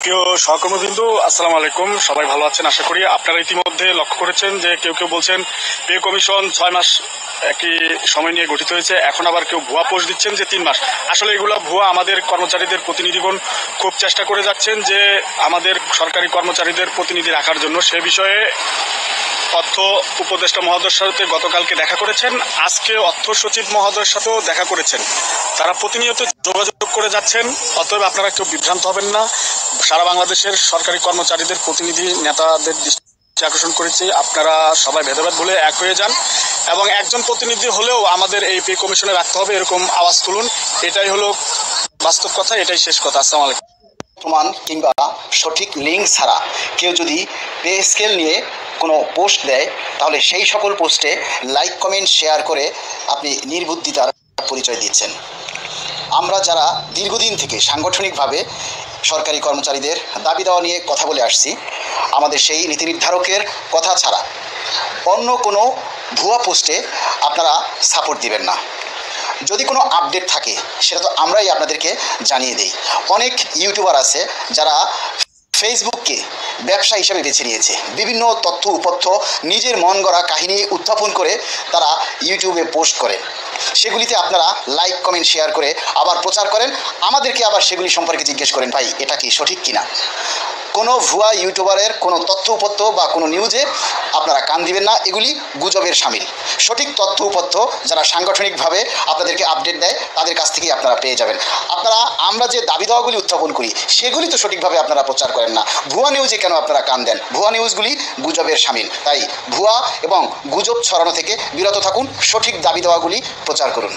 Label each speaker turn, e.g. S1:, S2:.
S1: প্রিয় সহকর্মীবৃন্দ, আসসালামু আলাইকুম। সবাই ভালো আছেন আশা করি। আপনারা ইতিমধ্যে লক্ষ্য করেছেন যে কেউ কেউ বলছেন পে কমিশন 6 মাস একই সময় নিয়ে গঠিত হয়েছে, এখন আবার কেউ ভুয়া পোস্ট দিচ্ছেন যে 3 মাস। আসলে এগুলো ভুয়া। আমাদের কর্মচারীদের প্রতিনিধিগণ খুব চেষ্টা করে যাচ্ছেন যে আমাদের সরকারি কর্মচারীদের প্রতিনিধি রাখার জন্য। সে বিষয়ে অর্থ উপদেষ্টা মহোদয়ের সাথে গতকালকে দেখা করেছেন, আজকে অর্থ সচিব মহোদয়ের সাথেও দেখা করেছেন। তারা প্রতিনিয়ত যোগাযোগ করে যাচ্ছেন। অতএব আপনারা কেউ বিভ্রান্ত হবেন না। সারা বাংলাদেশের সরকারি কর্মচারীদের প্রতিনিধি নেতাদের দৃষ্টি আকর্ষণ করেছি, আপনারা সবাই ভেদাভেদ ভুলে এক হয়ে যান এবং একজন প্রতিনিধি হলেও আমাদের এই পে কমিশনে রাখতে হবে, এরকম আওয়াজ তুলুন। এটাই হলো বাস্তব কথা, এটাই শেষ কথা। আসসালামু আলাইকুম।
S2: প্রমাণ কিংবা সঠিক লিঙ্ক ছাড়া কেউ যদি পে স্কেল নিয়ে কোনো পোস্ট দেয়, তাহলে সেই সকল পোস্টে লাইক কমেন্ট শেয়ার করে আপনি নির্বুদ্ধিতার পরিচয় দিচ্ছেন। আমরা যারা দীর্ঘদিন থেকে সাংগঠনিকভাবে সরকারি কর্মচারীদের দাবি দেওয়া নিয়ে কথা বলে আসছি, আমাদের সেই নীতি নির্ধারকের কথা ছাড়া অন্য কোনো ভুয়া পোস্টে আপনারা সাপোর্ট দিবেন না। যদি কোনো আপডেট থাকে সেটা তো আমরাই আপনাদেরকে জানিয়ে দিই। অনেক ইউটিউবার আছে যারা ফেসবুককে ব্যবসা হিসাবে বেছে নিয়েছে, বিভিন্ন তথ্য উপথ্য নিজের মন গড়া কাহিনী উত্থাপন করে তারা ইউটিউবে পোস্ট করেন। সেগুলিতে আপনারা লাইক কমেন্ট শেয়ার করে আবার প্রচার করেন, আমাদেরকে আবার সেগুলি সম্পর্কে জিজ্ঞেস করেন ভাই এটা কি সঠিক কিনা। কোনো ভুয়া ইউটিউবারের কোনো তথ্য উপত্য বা কোনো নিউজে আপনারা কান দিবেন না, এগুলি গুজবের শামিল। সঠিক তথ্য উপত্য যারা সাংগঠনিকভাবে আপনাদেরকে আপডেট দেয় তাদের কাছ থেকেই আপনারা পেয়ে যাবেন। আমরা যে দাবি দাওয়াগুলি উত্থাপন করি সেগুলি তো সঠিকভাবে আপনারা প্রচার করেন না। ভুয়া নিউজে কেন আপনারা কান দেন? ভুয়া নিউজগুলি গুজবের শামিল। তাই ভুয়া এবং গুজব ছড়ানো থেকে বিরত থাকুন, সঠিক দাবি দাওয়াগুলি প্রচার করুন।